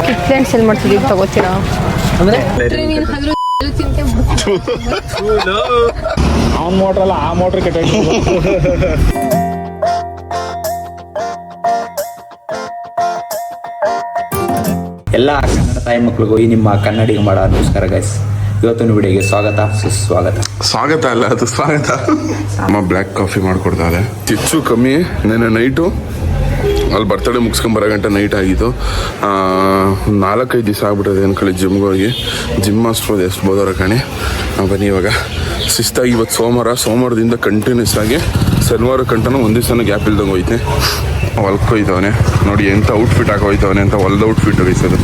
ಕಿಟ್ಲೆಂಡ್ಸ್ ಎಲ್ಲಿ ಮಾಡ್ತಿದ್ದೀವಿ ತಗೋತೀರಾ ಅಂದರೆ ಅವ್ನ ಮೋಟ್ರ್ ಅಲ್ಲ ಆ ಮೋಟ್ರ್ ಕೆಟ್ಟ ಎಲ್ಲ ಕನ್ನಡ ತಾಯಿ ಮಕ್ಕಳಿಗೂ ಈ ನಿಮ್ಮ ಕನ್ನಡಿಗ ಮಾಡೋ ನಮಸ್ಕಾರ ಗೈಸ್. ಇವತ್ತಿನ ವಿಡಿಯೋಗೆ ಸ್ವಾಗತ ಸುಸ್ವಾಗತ. ಸ್ವಾಗತ ಅಲ್ಲ, ಅದು ಸ್ವಾಗತ. ಅಮ್ಮ ಬ್ಲ್ಯಾಕ್ ಕಾಫಿ ಮಾಡ್ಕೊಡ್ತಾರೆ. ಹೆಚ್ಚು ಕಮ್ಮಿ ನೆನ್ನೆ ನೈಟು ಅಲ್ಲಿ ಬರ್ತಡೇ ಮುಗಿಸ್ಕೊಂಬರೋ ಗಂಟೆ ನೈಟ್ ಆಗಿತ್ತು. 4-5 ದಿವಸ ಆಗ್ಬಿಟ್ಟದೆ ಅನ್ಕೊಳ್ಳಿ ಜಿಮ್ಗೆ ಹೋಗಿ. ಜಿಮ್ ಮಾಸ್ಟರ್ ಎಷ್ಟು ಬೋದರ ಕಾಣಿ. ಬನ್ನಿ ಇವಾಗ ಶಿಸ್ತಾಗಿ ಇವತ್ತು ಸೋಮವಾರದಿಂದ ಕಂಟಿನ್ಯೂಸ್ ಆಗಿ ಶನಿವಾರ ಕಂಟನೂ ಒಂದು ದಿವಸನೂ ಗ್ಯಾಪ್ ಇಲ್ದಂಗೆ ಹೋಯ್ತೆ. ಹೊಲ್ಕ್ ಹೋಯ್ತವನೆ ನೋಡಿ, ಎಂಥ ಔಟ್ಫಿಟ್ ಹಾಕೋಯ್ತವನೆ ಅಂತ ಹೊಲ್ದ ಔಟ್ಫಿಟ್ ವಹಿಸೋದು.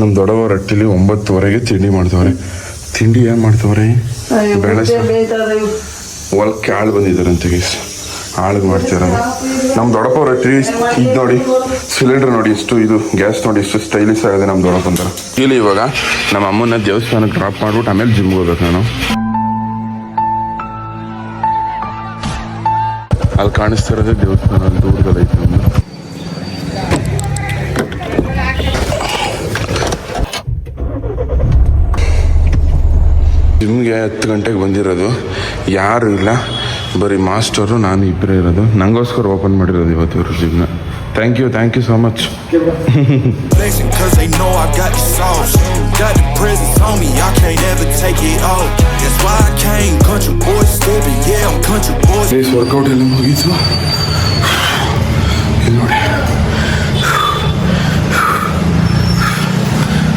ನಮ್ಮ ದೊಡ್ಡವ ರಟ್ಟಿಲಿ 9:30ಗೆ ತಿಂಡಿ ಮಾಡ್ತವ್ರೆ. ತಿಂಡಿ ಏನು ಮಾಡ್ತವ್ರೆ? ಬೇಳೆ ಹೊಲಕ್ಕೆ ಆಳು ಬಂದಿದ್ದಾರಂತೆ ಗೈಸ್, ಆಳಿಗೆ ಮಾಡ್ತಿರೋದು. ನಮ್ಮ ದೊಡ್ಡಪ್ಪ ರಟ್ಟಿ ಇದು ನೋಡಿ, ಸಿಲಿಂಡರ್ ನೋಡಿ ಎಷ್ಟು, ಇದು ಗ್ಯಾಸ್ ನೋಡಿ ಎಷ್ಟು ಸ್ಟೈಲಿಶ್ ಆಗಿದೆ ನಮ್ಮ ದೊಡ್ಡಪ್ಪ ಅಂತಾರೆ. ಇಲ್ಲಿ ಇವಾಗ ನಮ್ಮ ಅಮ್ಮನ ದೇವಸ್ಥಾನಕ್ಕೆ ಡ್ರಾಪ್ ಮಾಡ್ಬಿಟ್ಟು ಆಮೇಲೆ ಜಿಮ್ಗೆ ಹೋಗ್ಬೇಕು ನಾನು. ಅಲ್ಲಿ ಕಾಣಿಸ್ತಿರೋದೇ ದೇವಸ್ಥಾನ, ಅಲ್ಲಿ ದೂರದಲ್ಲಿ ಐತೆ ನಮ್ಮದು. ಜಿಮ್ಗೆ 10 ಗಂಟೆಗೆ ಬಂದಿರೋದು, ಯಾರು ಇಲ್ಲ, ಬರೀ ಮಾಸ್ಟರು ನಾನು ಇಬ್ಬರೇ ಇರೋದು. ನನಗೋಸ್ಕರ ಓಪನ್ ಮಾಡಿರೋದು ಇವತ್ತು ಇವರು ಜಿಮ್ನ. Thank you so much. Workout ಎಲ್ಲ ಮುಗೀತು. ಇಲ್ಲಿ ನೋಡಿ,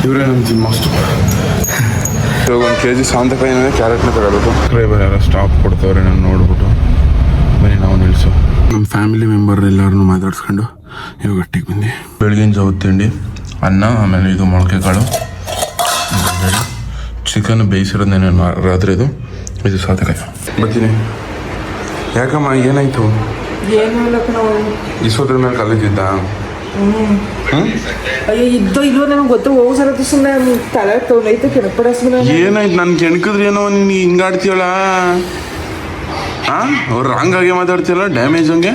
ಇವರೇ ನಮ್ಮ ಜಿಮ್ ಮಾಸ್ಟರ್. ಇವಾಗ 1 kg ಸಾಂತೆಕಾಯಿನ ಕ್ಯಾರೆಟ್ನ ತಗೋಬೇಕು. ಸಬ್ಸ್ಕ್ರೈಬರ್ ಯಾರೋ ಸ್ಟಾಪ್ ಕೊಡ್ತವ್ರೆ ನಾನು ನೋಡ್ಬಿಟ್ಟು. ಬನ್ನಿ ನಾವು ನಿಲ್ಸು. ನಮ್ಮ ಫ್ಯಾಮಿಲಿ ಮೆಂಬರ್ ಎಲ್ಲರನ್ನೂ ಮಾತಾಡ್ಸ್ಕೊಂಡು ಇವಾಗ ಒಟ್ಟಿಗೆ ಬಂದು ಬೆಳಗಿನ ಜಾವ ತಿಂಡಿ ಅನ್ನ, ಆಮೇಲೆ ಇದು ಮೊಳಕೆ ಕಾಳು, ಚಿಕನ್ ಬೇಯಿಸಿರೋದೇನೆ ರಾತ್ರಿದು, ಇದು ಸಾತೆಕಾಯಿ. ಬರ್ತೀನಿ. ಯಾಕಮ್ಮ ಏನಾಯ್ತು? ಇಸೋದ್ರ ಮೇಲೆ ಕಲಿತಿದ್ದ? ಅಯ್ಯೋ ಇದ್ದೋ ಇಲ್ಲೋ ನನಗೆ ಗೊತ್ತು. ಹೋಗೋ ಸಲ ಸುಮ್ಮನೆ ತಲೆ ತೊಗೊಂಡೈತೆ ಕೆಣಪಡಿಸ್ಬಿಡ. ಏನಾಯ್ತು? ನನ್ ಕೆಣಕಿದ್ರೇನೋ ನೀನು ಹಿಂಗಾಡ್ತೀಯಳ? ಅವ್ರು ರಾಂಗಾಗೆ ಮಾತಾಡ್ತೀಯಲ್ಲ, ಡ್ಯಾಮೇಜ್ ಹಂಗೆ.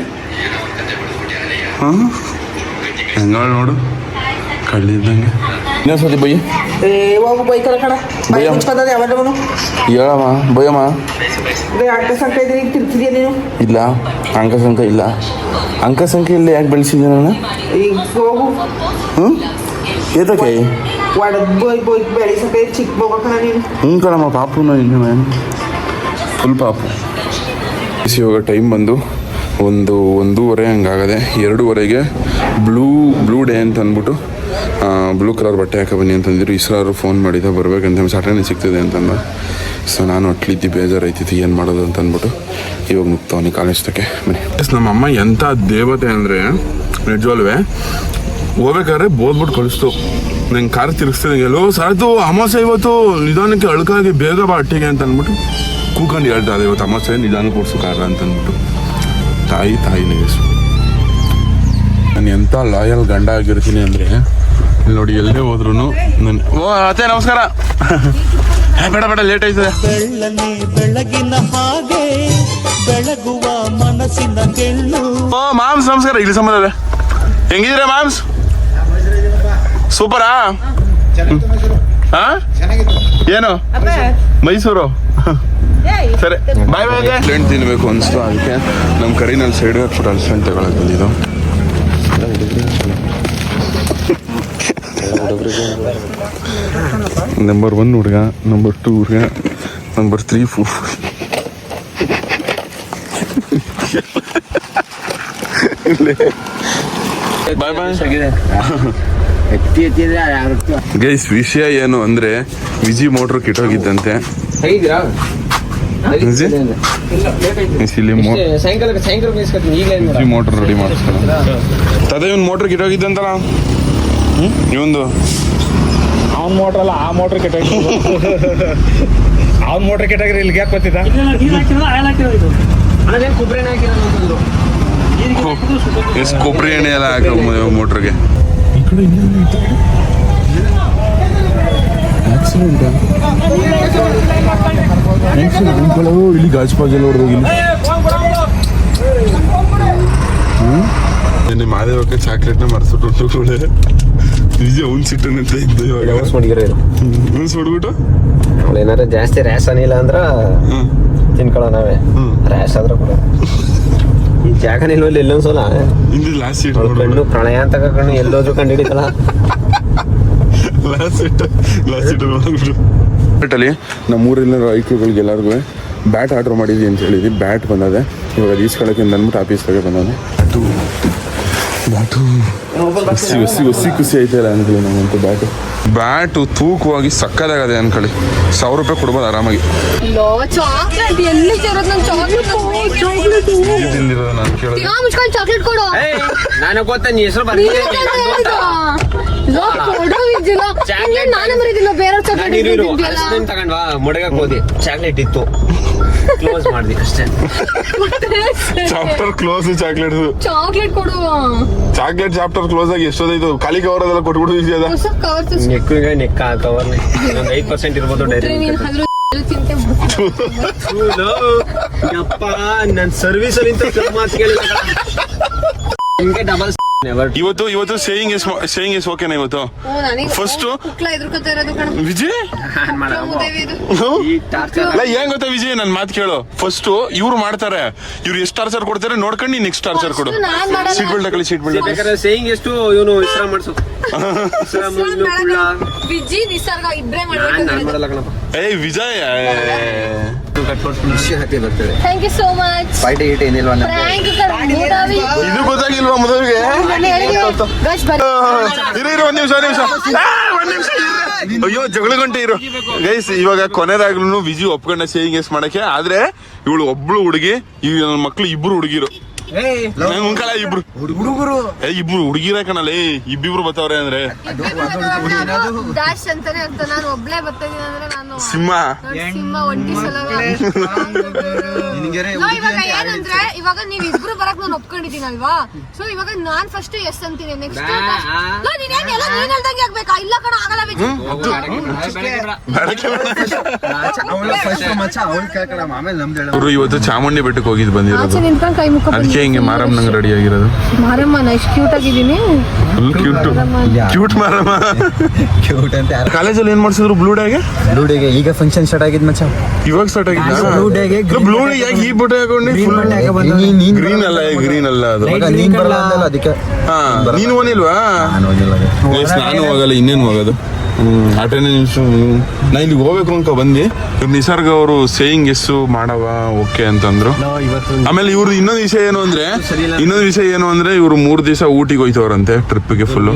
ಹೆಂಗ ನೋಡು, ಕಳ್ಳಿದ್ದಂಗೆ. ಇನ್ನೊಂದ್ಸತಿ ಬೈ. ಹೋಗು ಬೈಕಲ್ಲ ಕಣ, ಬೈ ಮುಚ್ಕೊಂಡದೆ ಯಾವಾಗಲೂ. ಹೇಳಮ್ಮ ಬೈಯಮ್ಮ. ಅಂಕಸಂಖ್ಯೆ ಇದ್ರೆ ಈಗ ತಿರ್ತಿದ್ಯಾ ನೀನು? ಇಲ್ಲ, ಅಂಕಸಂಖ್ಯೆ ಇಲ್ಲ. ಅಂಕಸಂಖ್ಯೆ ಇಲ್ಲ, ಯಾಕೆ ಬೆಳೆಸಿದ್ದೆ ನಾನು? ಈಗ ಹೋಗು. ಏತಕ್ಕೆ ಒಡದ್ ಬೈ ಬೆಳೆಸಕ್ಕೆ ಚಿಕ್ಕ ಹೋಗಕ್ಕಣ ನೀನು. ಕಣಮ್ಮ, ಪಾಪುನ ಇನ್ನೂ ಫುಲ್ ಪಾಪು. ಇವಾಗ ಟೈಮ್ ಬಂದು 1:30 ಹಂಗಾಗದೆ. 2:30ಗೆ ಬ್ಲೂ ಡೇ ಅಂತ ಅಂದ್ಬಿಟ್ಟು ಬ್ಲೂ ಕಲರ್ ಬಟ್ಟೆ ಹಾಕೋ ಬನ್ನಿ ಅಂತಂದಿರು. ಇಸ್ರಾರು ಫೋನ್ ಮಾಡಿದ್ದ ಬರ್ಬೇಕಂತ, ಸಾಟರ್ಡೆ ಸಿಗ್ತದೆ ಅಂತಂದ. ಸೊ ನಾನು ಅಟ್ಲಿದ್ದು ಬೇಜಾರಾಯ್ತಿತ್ತು, ಏನು ಮಾಡೋದು ಅಂತ ಅಂದ್ಬಿಟ್ಟು ಇವಾಗ ಮುಗ್ತವನಿ ಕಾಲೇಜ್ತಕ್ಕೆ. ಬನ್ನಿ. ನಮ್ಮಮ್ಮ ಎಂಥ ದೇವತೆ ಅಂದರೆ ನಿಜವಲ್ವೇ, ಹೋಗ್ಬೇಕಾದ್ರೆ ಬೋದ್ಬಿಟ್ಟು ಕಳಿಸ್ತು. ನಂಗೆ ಕಾರ್ ತಿರುಗಿಸ್ತೀನಿ, ಎಲ್ಲೋ ಸಾಯ್ತು ಅಮಾಸೆ ಇವತ್ತು, ನಿಧಾನಕ್ಕೆ ಅಳ್ಕಾಗಿ ಬೇಗ ಬಾ ಅಟ್ಟಿಗೆ ಅಂತ ಅಂದ್ಬಿಟ್ಟು ಕೂಕೊಂಡು ಹೇಳ್ತಾ ಇದೆ. ಇವತ್ತು ಅಮಾಸೆ, ನಿಧಾನಕ್ಕೆ ಓಡಿಸು ಕಾರ ಅಂತ ಅಂದ್ಬಿಟ್ಟು. ತಾಯಿ ನಿಗಿಸು. ನಾನು ಎಂಥ ಲಾಯಲ್ ಗಂಡ ಆಗಿರ್ತೀನಿ ಅಂದರೆ, ಇಲ್ಲಿ ನೋಡಿ ಎಲ್ಲೇ ಹೋದ್ರು ನಾನು. ಓ ಅತ್ತೆ ನಮಸ್ಕಾರ. ಬೇಡ ಲೇಟ್ ಆಯ್ತದೆ. ಬೆಳಗಿನ ಹಾಗೆ ಬೆಳಗುವ ಮನಸ್ಸಿನ ಗೆಳ್ಳು. ಓ ಮಾಮ್ಸ್ ನಮಸ್ಕಾರ. ಇಲ್ಲಿ ಸಂಬಂಧ ಹೆಂಗಿದ್ದೀರಾ ಮಾಮ್ಸ್? ಸೂಪರಾ? ಹಾ ಏನು ಮೈಸೂರು? ಸರಿ ಬಾಯ್. ಅಲ್ಸೆಂಟ್ ತಿನ್ಬೇಕು ಅನಿಸ್ತು, ಅದಕ್ಕೆ ನಮ್ಮ ಕರಿನಲ್ಲಿ ಸೈಡ್ ಹಾಕ್ಬಿಟ್ಟು ಅಲ್ಸೆಂಟ್ ತಗೊಳಕ್ ಬಂದಿದ್ದು. ನಂಬರ್ 1 ಹುಡುಗ, ನಂಬರ್ 2 ಹುಡುಗ, ನಂಬರ್ 3 ಗೈಸ್. ವಿಷಯ ಏನು ಅಂದ್ರೆ, ವಿಜಿ ಮೋಟ್ರ್ ಕಿಟ್ಟೋಗಿದ್ದಂತೆ. ಮೋಟ್ರ್ ರೆಡಿ ಮಾಡಿಸ್ತಾರೆ. ತದ ಇವನ್ ಮೋಟ್ರ್ ಕಿಟ್ಟೋಗಿದ್ದಂತಲ್ಲ, ಇವಂದು ಅವ್ನ ಮೋಟ್ರ್ ಅಲ್ಲ ಆ ಮೋಟ್ರ್ ಕೆಟ್ಟ. ಅವ್ನ ಮೋಟ್ರ್ ಕೆಟ್ಟಾಗ್ರೆ ಇಲ್ಲಿ ಯಾಕೆ ಗೊತ್ತಿದ್ದ? ಎಷ್ಟು ಕೊಬ್ಬರಿ ಎಣ್ಣೆ ಎಲ್ಲ ಹಾಕೋ ಮೋಟ್ರಿಗೆ. ಆಕ್ಸಿಡೆಂಟ್ ಇಲ್ಲಿ ಗಾಜು ಪಾಜೆಲ್ಲ ಹೊಡೆದೋಗಿ ನಿನ್ನೆ ಮಾದೇವಕ್ಕೆ ಚಾಕ್ಲೇಟ್ನ ಮರ್ಸ್ಬಿಟ್ಟು ನಿಜ ಉನ್ಸಿಟ್ಟನಂತ ಇದ್ದು ಇವಾಗ ಉನ್ಸ್ಬಿಡ್ಬಿಟ್ಟು ಏನಾರ ಜಾಸ್ತಿ ರ್ಯಾಶ್ ಅನಿಲ್ಲ ಅಂದ್ರ ತಿನ್ಕೊಳ್ಳೋ ನಾವೇ ರ್ಯಾಶ್ ಆದ್ರ ಕೂಡ ಈ ಜಾಗ ನಿಲ್ವಲ್ಲಿ ಎಲ್ಲೊಂದ್ಸಲ ಹಿಂದೆ ಲಾಸ್ಟ್ ಸೀಟ್ ಕಣ್ಣು ಪ್ರಳಯ ಅಂತ ಕಣ್ಣು ಎಲ್ಲೋದ್ರು ಕಂಡು ಹಿಡಿತಲ್ಲ ಬ್ಯಾಟಲ್ಲಿ ನಮ್ಮೂರಿನ ರೈತರುಗಳಿಗೆ ಎಲ್ಲರಿಗೂ ಬ್ಯಾಟ್ ಆರ್ಡ್ರ್ ಮಾಡಿದ್ವಿ ಅಂತ ಹೇಳಿದ್ವಿ. ಬ್ಯಾಟ್ ಬಂದದೆ ಇವಾಗ ಈಸ್ಕೊಳ್ಳೋಕೆ ಅಂದ್ಬಿಟ್ಟು ಆಫೀಸ್ದಾಗೆ ಬಂದದೆ. ಬ್ಯಾಟು ಹೊಸಿ ಖುಷಿ ಐತಲ್ಲ ಅನ್ಕೊಳ್ಳಿ ನಮಗಂತೂ ಬ್ಯಾಟು ತೂಕವಾಗಿ ಸಕ್ಕದಾಗದೆ ಅನ್ಕೊಳ್ಳಿ. 1000 ರೂಪಾಯಿ ಕೊಡ್ಬೋದು ಆರಾಮಾಗಿ. ಚಾಕ್ಲೇಟ್ ಎಲ್ಲಿ ನಾನು ಕೇಳೋದು ಚಾಕ್ಲೇಟ್ ಕೊಡು. ನಾನು ಗೊತ್ತಾ ನೀ ಹೆಸರು ನಾನು ಬರೀದಿಲ್ಲ ಬೇರೆ ಚಾಕ್ಲೇಟ್ ತಗೊಂಡ್ವಾ ಮುಡಗಕ್ಕೆ ಹೋದಿ ಚಾಕ್ಲೇಟ್ ಇತ್ತು ಕ್ಲೋಸ್ ಮಾಡ್ದಿ ಅಷ್ಟೇ. ಚಾಪ್ಟರ್ ಕ್ಲೋಸ್ ಚಾಕ್ಲೇಟ್ ಚಾಕ್ಲೇಟ್ ಕೊಡು. ಚಾಕ್ಲೇಟ್ ಚಾಪ್ಟರ್ ಕ್ಲೋಸ್ ಆಗಿ ಎಷ್ಟೊಂದು ಖಾಲಿ ಕವರ್ ಅದೆಲ್ಲ ಕೊಟ್ಬಿಟ್ಟು ನೆಕ್ಕ ಕವರ್ 5% ಇರ್ಬೋದು ಡೈರೆಕ್ಟ್. ಯಪ್ಪ ನನ್ ಸರ್ವಿಸ್ ಅಲ್ಲಿ ಮಾತು ಕೇಳಿಲ್ಲ ನಿಮ್ಗೆ ಡಬಲ್ ಇವತ್ತು ಸೇಯಿಂಗ್ ಎಸ್ ಓಕೆನಾ ಇವತ್ತು ಫಸ್ಟ್ ವಿಜಯ್ ಏನ್ ಗೊತ್ತಾ ವಿಜಯ್ ನನ್ ಮಾತು ಕೇಳು. ಫಸ್ಟ್ ಇವ್ರು ಮಾಡ್ತಾರೆ, ಇವ್ರು ಎಷ್ಟು ಟಾರ್ಚರ್ ಕೊಡ್ತಾರೆ ನೋಡ್ಕೊಂಡು ನೀನ್ ನೆಕ್ಸ್ಟ್ ಟಾರ್ಚರ್ ಕೊಡು. ಸೀಟ್ ಬೆಲ್ಟ್ ಹಾಕಲಿ ಸೀಟ್ ಬೆಲ್ಟ್ ಬೇಕಾದ್ರೆ ಸೇಯಿಂಗ್ ಎಷ್ಟು ಇವನು ವಿಶ್ರಾಮ ಮಾಡ್ಸು ಮಾಡಲ್ಲ ಕಣಪ್ಪ. ಏಯ್ Vijay thank you so much. Party ಗೀಟಿ ಏನಿಲ್ವಾ ಇದು ಗೊತ್ತಾಗಿಲ್ವಾ ಮದುವೆಗೆ? ಇರು ಒಂದ್ ನಿಮಿಷ ಅಯ್ಯೋ ಜಗಳ ಗಂಟೆ ಇರು ಗೈಸ್. ಇವಾಗ ಕೊನೆದಾಗ್ಲೂ ವಿಜಿ ಒಪ್ಕೊಂಡ ಸೇವಿಂಗ್ ಎಸ್ ಮಾಡಕ್ಕೆ. ಆದ್ರೆ ಇವಳು ಒಬ್ಳು ಹುಡುಗಿ, ಈ ನನ್ನ ಮಕ್ಳು ಇಬ್ರು ಹುಡುಗಿರು. ಇಬ್ರು ಹುಡುಗರು ಇಬ್ರು ಹುಡುಗಿರ ಕಣಲ್ಲ. ಇಬ್ಬಿಬ್ರು ಬತ್ತವ್ರೆ ಅಂದ್ರೆ ಸಿಂಹ ಒಂಟಿ ಸಲ ಇವಾಗ ನೀವ್ ಇಬ್ರು ಬರಕ್ ನಾನು ಒಪ್ಕೊಂಡಿದ್ದೀನಲ್ವಾ. ಸೊ ಇವಾಗ ನಾನ್ ಫಸ್ಟ್ ಎಸ್ ಅಂತೀನಿ. ನೆಕ್ಸ್ಟ್ ಆಗ್ಬೇಕಾ? ಇಲ್ಲ ಕಣ ಆಗಲ್ಲ. ಇವತ್ತು ಚಾಮುಂಡಿ ಬೆಟ್ಟಕ್ಕೆ ಹೋಗಿದ್ ಬಂದಿರೋದು. ಅದಕ್ಕೆ ಹಿಂಗೆ ಮಾರಮ್ಮ ನಂಗೆ ರೆಡಿ ಆಗಿರೋದು. ಮಾರಮ್ಮ ಎಷ್ಟು ಕ್ಯೂಟ್ ಆಗಿದ್ದೀನಿ. ಕ್ಯೂಟ್ ಮಾರಮ್ಮ. ಕಾಲೇಜಲ್ಲಿ ಏನ್ ಮಾಡ್ಸಿದ್ರು? ಬ್ಲೂ ಡೇಗೆ ಈಗ ಫಂಕ್ಷನ್ ಸ್ಟಾರ್ಟ್ ಆಗಿದ್ ಮಚ್ಚ. ಇವಾಗ ಸ್ಟಾರ್ಟ್ ಆಗಿದ್ದ ಬ್ಲೂ ಡೇ. ಯಾಕೆ ಈ ಬಟ್ಟೆ ಹಾಕೊಂಡು? ಗ್ರೀನ್ ಅಲ್ಲ ಅದು. ಅದಕ್ಕೆ ನೀನು ಓನಿಲ್ವಾ? ನಾನು ಹೋಗಲ್ಲ, ಇನ್ನೇನು ಹೋಗೋದು. ಅಟೆಂಡೆನ್ಸ್ ನಾ ಇಲ್ಲಿಗೆ ಹೋಗ್ಬೇಕು ಅಂತ ಬಂದು ಇವ್ರು ನಿಸರ್ಗ ಅವರು ಸೇಯಿಂಗ್ ಎಸ್ಸು ಮಾಡವ ಓಕೆ ಅಂತಂದ್ರು. ಆಮೇಲೆ ಇವ್ರು ಇನ್ನೊಂದು ವಿಷಯ ಏನು ಅಂದ್ರೆ ಇವ್ರು 3 ದಿವಸ ಊಟಿಗೆ ಹೋಯ್ತವ್ರಂತೆ ಟ್ರಿಪ್ಗೆ ಫುಲ್ಲು.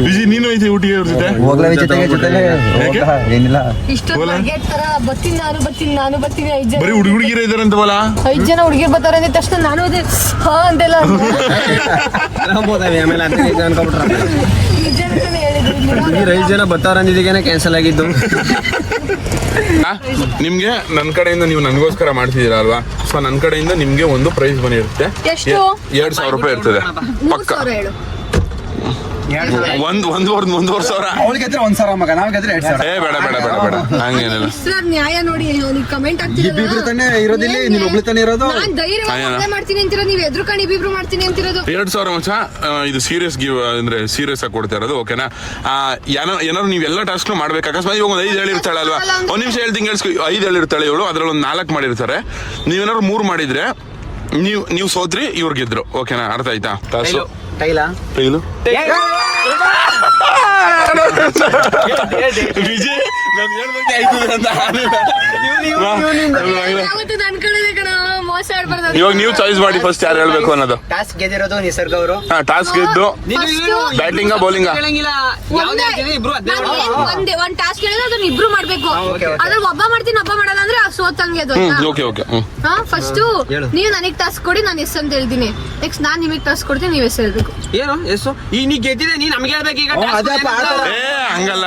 ವಿಜಿ ನೀನು ಹೋಯ್ತಿ ಊಟಿಗೆ ಅವ್ರ ಜೊತೆ? ಬರೀ ಹುಡುಗಿರ ಇದಾರಂತವಲ್ಲ? 5 ಜನ ಹುಡುಗಿರ್ ಬರ್ತಾರೆ ಅಂದ ತಕ್ಷಣ ನಾನು ಹಾ ಅಂತೆಲ್ಲ ರೈಲ್ ಜನ ಬರ್ತಾರ ಅಂದಿದ್ದೇನೆ ಕ್ಯಾನ್ಸಲ್ ಆಗಿದ್ದು. ನಿಮ್ಗೆ ನನ್ನ ಕಡೆಯಿಂದ ನೀವು ನನಗೋಸ್ಕರ ಮಾಡ್ತಿದ್ದೀರಾ ಅಲ್ವಾ? ಸೊ ನನ್ನ ಕಡೆಯಿಂದ ನಿಮ್ಗೆ ಒಂದು ಪ್ರೈಸ್ ಬಂದಿರುತ್ತೆ. 2,000 ರೂಪಾಯಿ ಇರ್ತದೆ ಪಕ್ಕ. ಒಂದೂವರೆ ಸಾವಿರ. ಏ ಬೇಡ ಹಂಗೇನಿಲ್ಲ. ನ್ಯಾಯ ನೋಡಿ ಕಮೆಂಟ್ ಇರೋದಿಲ್ಲ, ನೀನು ಒಬ್ಳು ತಾನೇ ಇರೋದು. ಮಾಡ್ತೀನಿ ಅಂತಿರೋದು, ನೀವು ಎದುರುಕೊಂಡು ಇಬ್ಬಿಬ್ರು ಮಾಡ್ತೀನಿ ಅಂತಿರೋದು. 2,000 ಮಚ್ಚ. ಇದು ಸೀರಿಯಸ್ ಗಿವ್ ಅಂದ್ರೆ ಸೀರಿಯಸ್ ಆಗಿ ಕೊಡ್ತಾ ಇರೋದು. ಓಕೆನಾ? ಏನಾದ್ರು ನೀವೆಲ್ಲ ಟಾಸ್ಕ್ ಮಾಡ್ಬೇಕು. ಅಕಸ್ಮಾತ್ ಇವಾಗ ಒಂದು 5 ಹೇಳಿರ್ತಾಳೆ ಅಲ್ವಾ? ಒಂದ್ ನಿಮಿಷ ಹೇಳ್ತೀನಿ ಕೇಳಿಸ್ಕೊ. 5 ಹೇಳಿರ್ತಾಳೆ ಇವಳು, ಅದ್ರಲ್ಲಿ ಒಂದು 4 ಮಾಡಿರ್ತಾರೆ. ನೀವೇನಾದ್ರು 3 ಮಾಡಿದ್ರೆ ನೀವು ಸೋತ್ರಿ, ಇವ್ರು ಗೆದ್ರು. ಓಕೆನಾ? ಅರ್ಥ ಆಯ್ತಾ? ಟೈಲು ವಿಜಯ್ ನಾನು ಹೇಳ್ದಂಗೆ ಆಯ್ತದೆ ಅಂತ. ಇವಾಗ ನೀವು ಚಾಯ್ಸ್ ಮಾಡಿ ಫಸ್ಟ್ ಯಾರು ಹೇಳ್ಬೇಕು ಅನ್ನೋದು. ಟಾಸ್ಕ್ ಗೆದ್ದಿರೋದು ನಿಸರ್ಗ ಅವರು. ಟಾಸ್ಕ್ ಗೆದ್ದು ಬ್ಯಾಟಿಂಗ ಬೌಲಿಂಗ ಒಂದ್ ಟಾಸ್ಕ್ ಹೇಳಿದ್ರೆ ಅದನ್ನ ಇಬ್ರು ಮಾಡ್ಬೇಕು. ಅದ್ರಲ್ಲಿ ಒಬ್ಬ ಮಾಡ್ತೀನಿ ಒಬ್ಬ ಮಾಡಲ್ಲ ಅಂದ್ರೆ ಸೋತಂಗೆ. ಫಸ್ಟ್ ನೀವು ನನಗ್ ಟಾಸ್ಕ್ ಕೊಡಿ, ನಾನು ಎಸ್ ಅಂತ ಹೇಳ್ತೀನಿ. ನೆಕ್ಸ್ಟ್ ನಾನ್ ನಿಮಗ್ ಟಾಸ್ಕ್ ಕೊಡ್ತೀನಿ, ನೀವ್ ಎಸ್ ಹೇಳ್ಬೇಕು. ಏನು ಎಸ್? ಈ ನೀ ಗೆದ್ದಿದೆ, ನೀ ನಮ್ಗೆ ಹೇಳ್ಬೇಕು. ಈಗ ಹಂಗಲ್ಲ,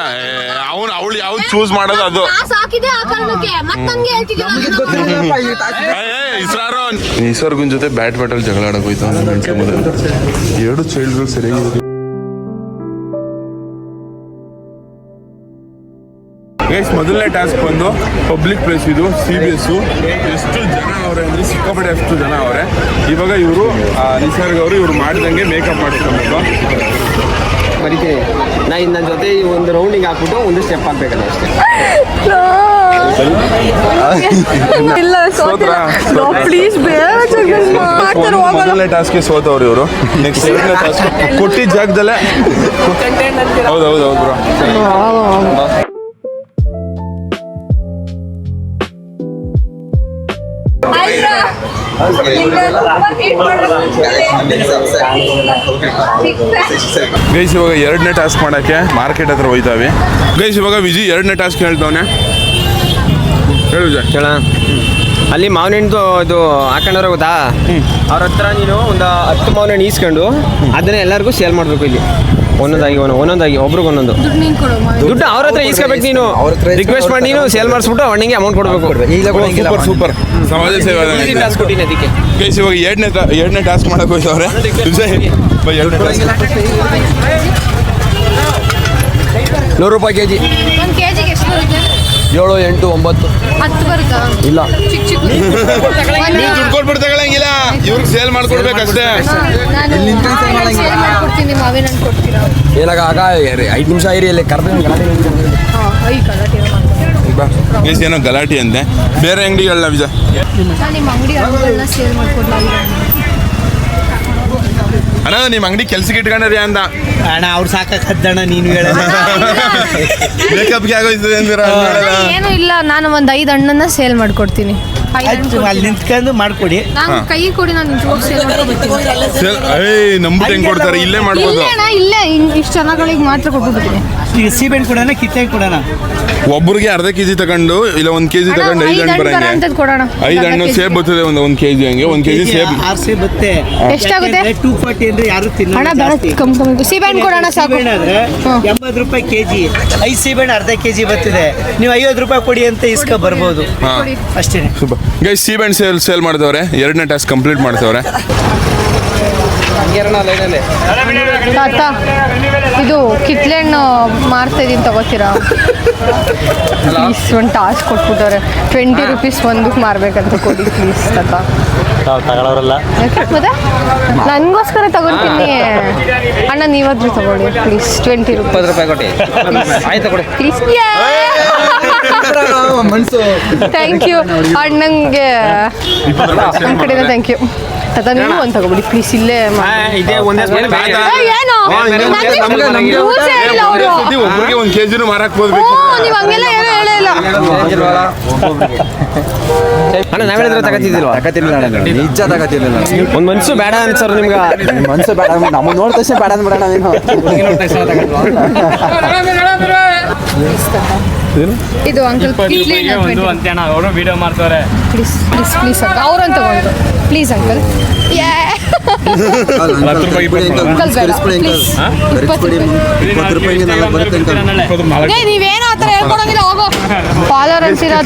ಅವಳು ಯಾವ್ದು ಚೂಸ್ ಮಾಡೋದು ಅದು ಸಾಕಿದೆ ಆ ಕಾರಣಕ್ಕೆ. ಮತ್ತಂಗೆ ಹೇಳ್ತಿದ್ದೆ ನಿಸರ್ಗನ್ ಜೊತೆ ಬ್ಯಾಟ್ ಜಗಳ ಆಡಕ್ ಹೋಯ್ತು. 2 ಚೈಲ್ಡ್ಗಳು ಸರಿಯಾಗಿ ಗೈಸ್ ಮೊದಲನೇ ಟಾಸ್ಕ್ ಬಂದು ಪಬ್ಲಿಕ್ ಪ್ಲೇಸ್ ಇದು CBS. ಎಷ್ಟು ಜನ ಅವರೇ ಅಂದರೆ ಸಿಕ್ಕಾಪಟ್ಟೆ ಅಷ್ಟು ಜನ ಅವರೇ. ಇವಾಗ ಇವರು ನಿಸರ್ಗ ಅವರು ಇವ್ರು ಮಾಡ್ದಂಗೆ ಮೇಕಪ್ ಮಾಡಿಸ್ಕೊಬೇಕು. ಬರೀತೀನಿ ನಾ ಇನ್ನು ನನ್ನ ಜೊತೆ ಒಂದು ರೌಂಡಿಂಗ್ ಹಾಕ್ಬಿಟ್ಟು ಒಂದು ಸ್ಟೆಪ್ ಹಾಕ್ಬೇಕಲ್ಲ ಅಷ್ಟೇ. ಇಲ್ಲ ಪ್ಲೀಸ್ ಮೊದಲನೇ ಟಾಸ್ಕ್ಗೆ ಸೋತವ್ರು ಇವರು. ನೆಕ್ಸ್ಟ್ ಎರಡನೇ ಟಾಸ್ಕ್ ಕೊಟ್ಟಿದ್ದ ಜಾಗದಲ್ಲೇ. ಹೌದು ಬ್ರೋ. ಗೈಸ್ ಇವಾಗ ಎರಡನೇ ಟಾಸ್ಕ್ ಮಾಡೋಕ್ಕೆ ಮಾರ್ಕೆಟ್ ಹತ್ರ ಹೋಯ್ತಾವೆ. ಗೈಸ್ ಇವಾಗ ವಿಜಯ್ ಎರಡನೇ ಟಾಸ್ಕ್ ಹೇಳ್ತವನೆ. ಹೇಳು ವಿಜಯ್. ಕೇಳ ಅಲ್ಲಿ ಮಾವಿನ ಹಣ್ಣು ಇದು ಹಾಕೊಂಡವ್ರೆ ಗೊತ್ತಾ, ಅವ್ರ ಹತ್ರ ನೀನು ಒಂದು 10 ಮಾವಿನ ಹಣ್ಣು ಈಸ್ಕೊಂಡು ಅದನ್ನ ಎಲ್ಲರಿಗೂ ಸೇಲ್ ಮಾಡಬೇಕು. ಇಲ್ಲಿ ಒಂದೊಂದಾಗಿ ಒಬ್ರಿಗೆ ಒಂದೊಂದು ದುಡ್ಡು ಅವ್ರ ಹತ್ರ ಈಸ್ಕೋಬೇಕು. ನೀನು ರಿಕ್ವೆಸ್ಟ್ ಮಾಡಿ ನೀನು ಸೇಲ್ ಮಾಡಿಸ್ಬಿಟ್ಟು ಅವನಿಗೆ ಅಮೌಂಟ್ ಕೊಡಬೇಕು. ಸೂಪರ್ ಸಮಾಜ ಸೇವೆ. ಟಾಸ್ಕ್ ಕೊಟ್ಟಿನಿ ಅದಕ್ಕೆ. ಗೈಸ್ ಇವಾಗ ಎರಡನೇ ಟಾಸ್ಕ್ ಮಾಡಕ್ಕೆ ಹೋಯ್ತವ್ರೆ. ವಿಜಯ್ ಎರಡನೇ ಟಾಸ್ಕ್ 100 ರೂಪಾಯಿ ಕೆಜಿ. 1 kg ಎಷ್ಟು ಬರುತ್ತೆ? 7, 8, 9, 10 ಬರುತ್ತಾ? ಇಲ್ಲ ಚಿಕ್ಕ ನೀವು ದುಡ್ಡು ಕೊಟ್ಬಿಟ್ಟು ತಗೊಳಂಗಿಲ್ಲ, ಇವ್ರಿಗೆ ಸೇಲ್ ಮಾಡ್ಕೊಡ್ಬೇಕಷ್ಟೇ. ನಾನು ಸೇಲ್ ಮಾಡ್ಕೊಡ್ತೀನಿ, ಮಾವಿನ ಹಣ್ಣು ಕೊಡ್ತೀರಾ? ಏನಾಗ ಆಗ 5 ನಿಮಿಷ ಇರಿ ಅಲ್ಲಿ ಕರೆದು ಗೈಸ್ ಏನೋ ಗಲಾಟೆ ಅಂದೆ. ಬೇರೆ ಅಂಗಡಿಗಳನ್ನ ವಿಜಯ್ ನಾನು ನಿಮ್ಮ ಅಂಗಡಿ ಹಣ್ಣುಗಳನ್ನ ಸೇಲ್ ಮಾಡ್ಕೊಡ್ಲಾಗಿಲ್ಲ. ಅಣ್ಣ ನಿಮ್ಮ ಅಂಗಡಿ ಕೆಲ್ಸಕ್ಕೆ ಇಟ್ಕೊಂಡ್ರಿ ಅಂದ ಅಣ್ಣ. ಅವ್ರು ಸಾಕದ್ದಣ್ಣ, ನೀನು ಹೇಳ ಮೇಕಪ್ಗೆ ಆಗೋಯ್ತದೆ ಅಂದಿರ. ಏನು ಇಲ್ಲ, ನಾನು ಒಂದು 5 ಹಣ್ಣನ್ನ ಸೇಲ್ ಮಾಡ್ಕೊಡ್ತೀನಿ. ಅಲ್ಲಿ ನಿಂತ್ಕೊಂಡು ಮಾಡ್ಕೊಡಿ. ನಾನು ಕೈ ಕೊಡಿ, ನಾನು ನಿಜವಾಗ್ ಸೇಲ್ ಮಾಡ್ಕೊಡ್ತೀನಿ. ನಂಬಿಟ್ಟು ಹೆಂಗ್ ಕೊಡ್ತಾರೆ? ಇಲ್ಲೇ ಮಾಡ್ಬೋದು. ಇಲ್ಲೇ ಇಷ್ಟು ಜನಗಳಿಗೆ ಮಾತ್ರ ಕೊಟ್ಬಿಡ್ತೀನಿ. ಈಗ ಸೀಬೆಣ್ಣೆ ಕೊಡೋಣ, ಕಿತ್ತಾಗಿ ಕೊಡೋಣ. ಒಬ್ಬರಿಗೆ ಅರ್ಧ ಕೆಜಿ ತಗೊಂಡು ಇಲ್ಲ 1 kg ತಗೊಂಡು 5 ಹಣ್ಣು ಬರಂಗೆ. 5 ಹಣ್ಣು ಸೇಬ್ ಬರ್ತದೆ, ಒಂದು kg ಹಂಗೆ 1 kg ಸೇಬ್ 6 ಸೇಬ್ ಬರುತ್ತೆ. ಎಷ್ಟಾಗುತ್ತೆ? 240 ಅಂದ್ರೆ ಯಾರು ತಿನ್ನಲ್ಲ. ಸೀಬೆಹಣ್ಣು ಕೊಡೋಣ ಸಾಕು. ಸೀಬೆಣ್ಣೆ ಆದ್ರೆ 80 ರೂಪಾಯಿ ಕೆಜಿ. 5 ಸೀಬೆಣ್ಣೆ ಅರ್ಧ ಕೆಜಿ ಬರ್ತದೆ. ನೀವು 50 ರೂಪಾಯಿ ಕೊಡಿ ಅಂತ ಇಸ್ಕೊ ಬರ್ಬೋದು ಅಷ್ಟೇ. Super guys. ಸೀಬೆಹಣ್ಣು ಸೇಲ್ ಮಾಡ್ತವ್ರೆ. ಎರಡನೇ ಟಾಸ್ಕ್ ಕಂಪ್ಲೀಟ್ ಮಾಡ್ತವ್ರೆ. ತಾತ ಇದು ಕಿತ್ಲೆಹಣ್ಣು ಮಾರ್ತಾ ಇದೀನಿ, ತಗೋತೀರಾ? ಪ್ಲೀಸ್ ಒಂದು ಟಾಸ್ಕ್ ಕೊಟ್ಬಿಟ್ಟವ್ರೆ. 20 ರೂಪೀಸ್ ಒಂದಕ್ಕೆ ಮಾರ್ಬೇಕಂತ ಕೊಡಿ ಪ್ಲೀಸ್ ತಾತ. ತಗೊಳ್ಳೋರಲ್ಲ ಮತ್ತೆ ನನಗೋಸ್ಕರ ತಗೊತೀನಿ ಅಣ್ಣ, ನೀವಾದ್ರೂ ತಗೊಳ್ಳಿ ಪ್ಲೀಸ್. 20 20 ರೂಪಾಯಿ ಕೊಟ್ಟು ಆಯ್ತು ಕೊಡಿ ಪ್ಲೀಸ್. ಥ್ಯಾಂಕ್ ಯು ಅಣ್ಣಂಗೆ ನನ್ನ ಕಡೆಯಿಂದ ಥ್ಯಾಂಕ್ ಯು ತಾತ. ನೀವು ಒಂದು ತಗೊಬಿಡಿ ಪ್ಲೀಸ್. ಇಲ್ಲೇ ಇದೇ ಒಂದೇ ಏನು ಒಬ್ಬರಿಗೆ 1 kg ಮಾರಕ್ ಹೋಗ್ಬೇಕು. ನೀವು ಹಂಗೆಲ್ಲ ಏನೂ ಹೇಳೇ ಇಲ್ಲ. ಅಣ್ಣ ನಾವ್ ಹೇಳಿದ್ರೆ ತಗತಿದ್ದಿಲ್ವಾ? ನಿಜ ತಗತಿರ್ಲಿಲ್ಲ. ಒಂದ್ ಮನ್ಸು ಬೇಡ ಅನ್ಸರ್ ನಿಮ್ಗೆ? ಮನ್ಸು ಬೇಡ, ನಮ್ಮ ನೋಡಿದ ತಕ್ಷಣ ಬೇಡ ಅಂದ್ಬಿಡೋಣ. ನೀನು ಇದು ಅಂಕಲ್ ಅವರು ವಿಡಿಯೋ ಮಾಡ್ತಾರೆ. ಪ್ಲೀಸ್ ಪ್ಲೀಸ್ ಪ್ಲೀಸ್ ಅಂತ ಅವ್ರನ್ನ ತಗೊಂಡು ಪ್ಲೀಸ್ ಅಂಕಲ್. ನೀವೇನೋ ಆ ಥರ ಹೇಳ್ಕೊಡಂಗಿಲ್ಲ, ಹೋಗೋ. ಫಾಲೋವರ್ ಅಂತೀರಾ,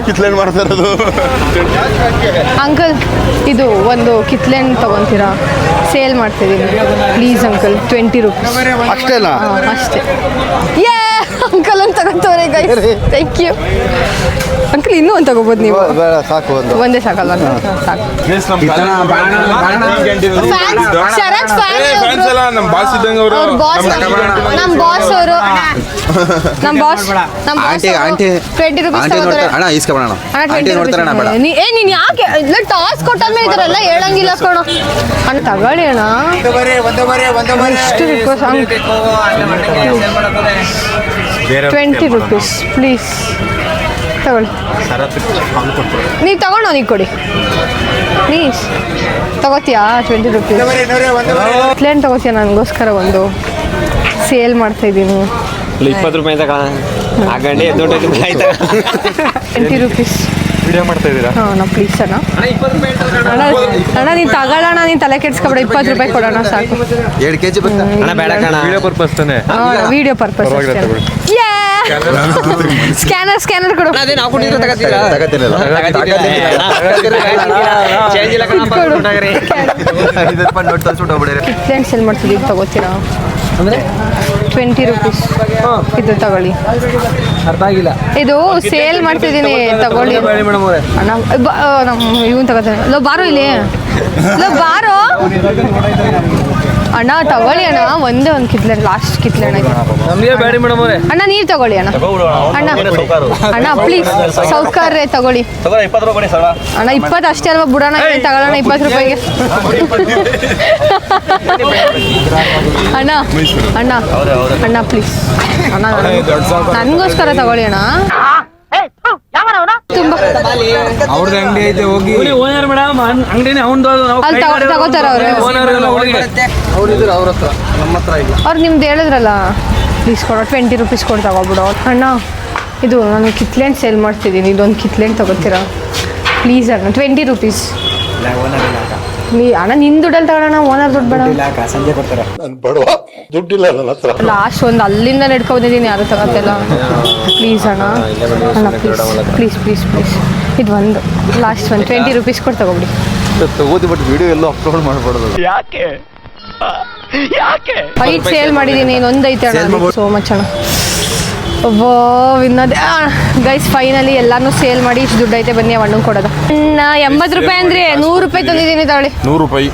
ಕಿತ್ಲೆಹಣ್ಣು ಮಾಡ್ತಾ ಇರೋದು. ಅಂಕಲ್ ಇದು ಒಂದು ಕಿತ್ಲೆಹಣ್ಣು ತಗೊಂತೀರಾ? ಸೇಲ್ ಮಾಡ್ತಿದ್ದೀನಿ ಪ್ಲೀಸ್ ಅಂಕಲ್. 20 ರೂಪೀಸ್ ಅಷ್ಟೇ ಅಲ್ಲ? ಅಷ್ಟೇ. ಅಂಕಲ್ ಅಂತ ತಗೋತವ್ರೆ ಗೈಸ್. Thank you uncle. ಇನ್ನೂ ಒಂದು ತಗೋಬೋದು ನೀವು? ಸಾಕು, ಒಂದೇ ಸಾಕಲ್ಲ ಸಾಕು. ನಮ್ಮ ಬಾಸ್ ಇದ್ದಂಗೆ ಅವರು. ನಮ್ಮ ಬಾಸ್ ಅವರು 20 ರೂಪೀಸ್ ತಗೋತಾರೆ. ಅಣ್ಣ ಇಸ್ಕೊಬೋಣ. ನೀನ್ ಯಾಕೆ ಟಾಸ್ ಕೊಟ್ಟಾದ್ಮೇಲೆ ಇದರೆಲ್ಲ ಹೇಳಂಗಿಲ್ಲ ಕಣೋ. ಅಣ್ಣ ತಗೊಳ್ಳಿ ಅಣ್ಣ. ಎಷ್ಟು ರಿಕ್ವೆಸ್ಟ್. 20 ರೂಪೀಸ್ ಪ್ಲೀಸ್ ತಗೊಳ್ಳಿ. ನೀವು ತಗೊಂಡು ಅವನಿಗೆ ಕೊಡಿ ಪ್ಲೀಸ್. ತಗೋತೀಯಾ 20 ರೂಪೀಸ್? ಕಿತ್ಲೆಹಣ್ಣು ತಗೋತೀಯ? ನನಗೋಸ್ಕರ ಒಂದು ಸೇಲ್ ಮಾಡ್ತಾ ಇದ್ದೀನಿ. 20 ರೂಪಾಯಿ ತಗ ಹಾಗಂಡಿ 20 ರೂಪೀಸ್ ವಿಡಿಯೋ ಮಾಡ್ತಾ ಇದ್ದೀರಾ? ಹಾಂ ಪ್ಲೀಸ್ ಅಣ್ಣ. ಅಣ್ಣ ನೀನು ತಗೊಳ್ಳೋಣ, ನೀನು ತಲೆ ಕೆಡ್ಸ್ಕೊಬೇಡ. 20 ರೂಪಾಯಿ ಕೊಡೋಣ ಸಾಕು. 2 kg ಅಣ್ಣ ಬೇಡ ಕಣ. ವಿಡಿಯೋ ಪರ್ಪಸ್ ತಾನೆ? Video purpose. ಸ್ಕ್ಯಾನರ್ ಕೊಡು. ಅದೇ ನಾವು ಕೊಟ್ಟಿದ್ರೆ ತಗತ್ತಿಲ್ಲ. ಕಿತ್ಲೆಹಣ್ಣು ಸೇಲ್ ಮಾಡ್ತಿದ್ದೀವಿ, ತಗೋತೀರಾ? 20 rupees. ಇದು ತಗೊಳ್ಳಿ. ಅರ್ಥ ಆಗಿಲ್ಲ. ಇದು ಸೇಲ್ ಮಾಡ್ತಿದ್ದೀನಿ ತಗೊಳ್ಳಿ ಮೇಡಮ್ ಅವರೇ. ಅಣ್ಣ ಇವನ್ ತಗೋತಾನೆ. ಲೋ ಬಾರೋ ಇಲ್ಲಿ, ಲೋ ಬಾರೋ ಅಣ್ಣ ತಗೊಳ್ಳಿ ಅಣ್ಣ. ಒಂದೇ ಒಂದು ಕಿತ್ಲೆ, ಲಾಸ್ಟ್ ಕಿತ್ಲೆ ಅಣ್ಣ. ನಮಗೆ ಬೇಡ ಮೇಡಮ್ ಅವರೇ. ಅಣ್ಣ ನೀವು ತಗೊಳ್ಳಿ ಅಣ್ಣ. ಅಣ್ಣ ಅಣ್ಣ ಪ್ಲೀಸ್ ಸೌಕರ್ಯ ತಗೊಳ್ಳಿ ಅಣ್ಣ. 20 ಅಷ್ಟೇ ಅಲ್ವಾ ಬಿಡೋಣ, ತಗೊಳ್ಳೋಣ 20 ರೂಪಾಯಿಗೆ. ಅಣ್ಣ ಅಣ್ಣ ಅಣ್ಣ ಪ್ಲೀಸ್ ಅಣ್ಣ, ನನಗೋಸ್ಕರ ತಗೊಳ್ಳಿ ಅಣ್ಣ. ತುಂಬಾ ಅವ್ರದ್ದು ಅಂಗಡಿ ಐತೆ, ಹೋಗಿ ಓನರ್ ಮೇಡಮ್ ಅಂಗಡಿನೇ ಅವ್ನು. ಅಲ್ಲಿ ತಗೋತಾರ ಅವ್ರು. ಅವ್ರ ಹತ್ರ, ನಮ್ಮ ಹತ್ರ ಇಲ್ಲ. ಅವ್ರು ನಿಮ್ದು ಹೇಳಿದ್ರಲ್ಲ, ಪ್ಲೀಸ್ ಕೊಡೋ 20 rupees ಕೊಟ್ಟು ತಗೊಬಿಡೋ ಅಣ್ಣ. ಇದು ನಾನು ಕಿತ್ಲೆಂಟ್ ಸೇಲ್ ಮಾಡ್ತಿದ್ದೀನಿ, ಇದೊಂದು ಕಿತ್ಲೆಂಟ್ ತಗೋತೀರಾ ಪ್ಲೀಸ್ ಅಣ್ಣ? 20 rupees. ಅಣ್ಣ ನಿನ್ನ ದುಡ್ಡಲ್ಲಿ ತಗೊಳ್ಳೋಣ, ಓನರ್ ದುಡ್ಡು ಬೇಡ. ಲಾಸ್ಟ್ ಒಂದು ಅಲ್ಲಿಂದ ನಡ್ಕೊಂಡಿದ್ದೀನಿ, ಯಾರು ತಗೋತಿಲ್ಲ. ಪ್ಲೀಸ್ ಅಣ್ಣ ಅಣ್ಣ ಪ್ಲೀಸ್ ಪ್ಲೀಸ್ ಪ್ಲೀಸ್. ಇದು ಒಂದು ಲಾಸ್ಟ್ ಒಂದು 20 rupees ಕೊಟ್ಟು ತಗೊಬಿಡಿ. ತಗೋದಿ ಬಟ್ ವಿಡಿಯೋ ಎಲ್ಲ ಅಪ್ಲೋಡ್ ಮಾಡ್ಬಾರ್ದು. ಫೈಟ್ ಸೇಲ್ ಮಾಡಿದ್ದೀನಿ, ಇನ್ನೊಂದು ಐತೆ ಅಣ್ಣ. ಸೋ ಮಚ್ ಅಣ್ಣ. ಒಬ್ಬ ಇನ್ನೊಂದು ಗೈಸ್ ಫೈನಲಿ ಎಲ್ಲಾನು ಸೇಲ್ ಮಾಡಿ ಇಷ್ಟು ದುಡ್ಡು ಐತೆ, ಬನ್ನಿ ಅಣ್ಣಂಗೆ ಕೊಡೋದು. 80 ರೂಪಾಯಿ ಅಂದರೆ 100 ರೂಪಾಯಿ ತಂದಿದ್ದೀನಿ ತಗೊಳ್ಳಿ. 100 ರೂಪಾಯಿ,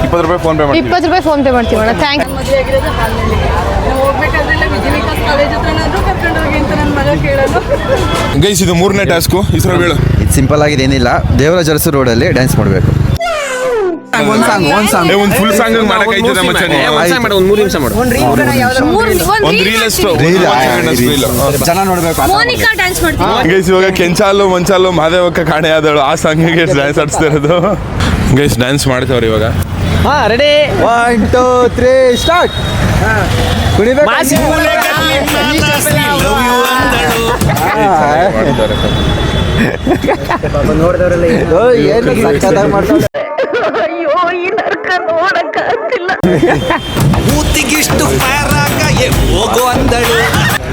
20 ರೂಪಾಯಿ ಫೋನ್ ಪೇ ಮಾಡಿ. 20 ರೂಪಾಯಿ ಫೋನ್ ಪೇ ಮಾಡ್ತೀವಿ ಅಣ್ಣ. ಥ್ಯಾಂಕ್ ಗೈಸ್ ಇದು 3ನೇ ಟಾಸ್ಕು. ಹೆಸರು ಹೇಳು. ಇದು ಸಿಂಪಲ್ ಆಗಿದೆ, ಏನಿಲ್ಲ. ದೇವರಾಜ ಅರಸು ರೋಡಲ್ಲಿ ಡ್ಯಾನ್ಸ್ ಮಾಡಬೇಕು. ಒಂದು ಫುಲ್ ಸಾಂಗ್ ಮಾಡಕ್ಕಾಯ್ತದ ಮಚ್ಚ? ಒಂದು 3 ನಿಮಿಷ ಮಾಡು. ಒಂದು ರೀಲ್ ಅಷ್ಟು ಜನ ನೋಡ್ಬೇಕು. ಗೈಸ್ ಇವಾಗ ಕೆಂಚಾಲು ಮಂಚಾಲು ಮಾದೇವಕ್ಕ ಕಾಣೆ ಆದಳು, ಆ ಸಾಂಗಿಗೆ ಡ್ಯಾನ್ಸ್ ಆಡಿಸ್ತಾ ಇರೋದು. ಗೈಸ್ ಡ್ಯಾನ್ಸ್ ಮಾಡ್ತಾವ್ರಿ ಇವಾಗ. Ready 1 2 3 start.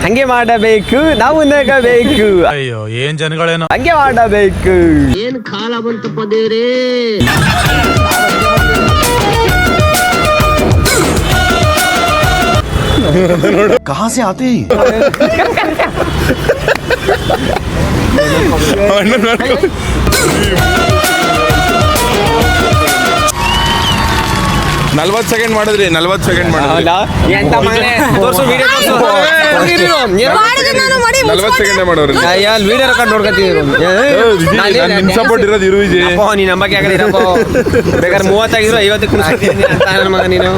ಹಂಗೆ ಮಾಡಬೇಕು, ನಾವು ನಗಬೇಕು. ಅಯ್ಯೋ ಏನ್ ಜನಗಳೇನೋ, ಹಂಗೆ ಮಾಡಬೇಕು. ಏನ್ ಕಾಲ ಬಂತಪ್ಪ ದೇವ್ರೇ. कहाँ से आते ही 40 ಸೆಕೆಂಡ್ ಮಾಡಿದ್ರಿ, 40 ಸೆಕೆಂಡ್ ಮಾಡಿದ್ರಿ. 40 ಸೆಕೆಂಡ್ ಮಾಡೋರು. ವಿಡಿಯೋ ರೆಕಾರ್ಡ್ ನೋಡ್ಕೊತೀವಿ. ನಿಮ್ ಸಪೋರ್ಟ್ ಇರೋದು ಇರು ವಿಜಯ್. ನೀನ್ ನಂಬಕ್ಕೆ ಆಗಲಿರಪ್ಪ. ಬೇಕಾದ್ರೆ 30 ಆಗಿದ್ರು 50 ಕುಣಿಸ್ತೀನಿ ನನ್ನ ಮಗ ನೀನು.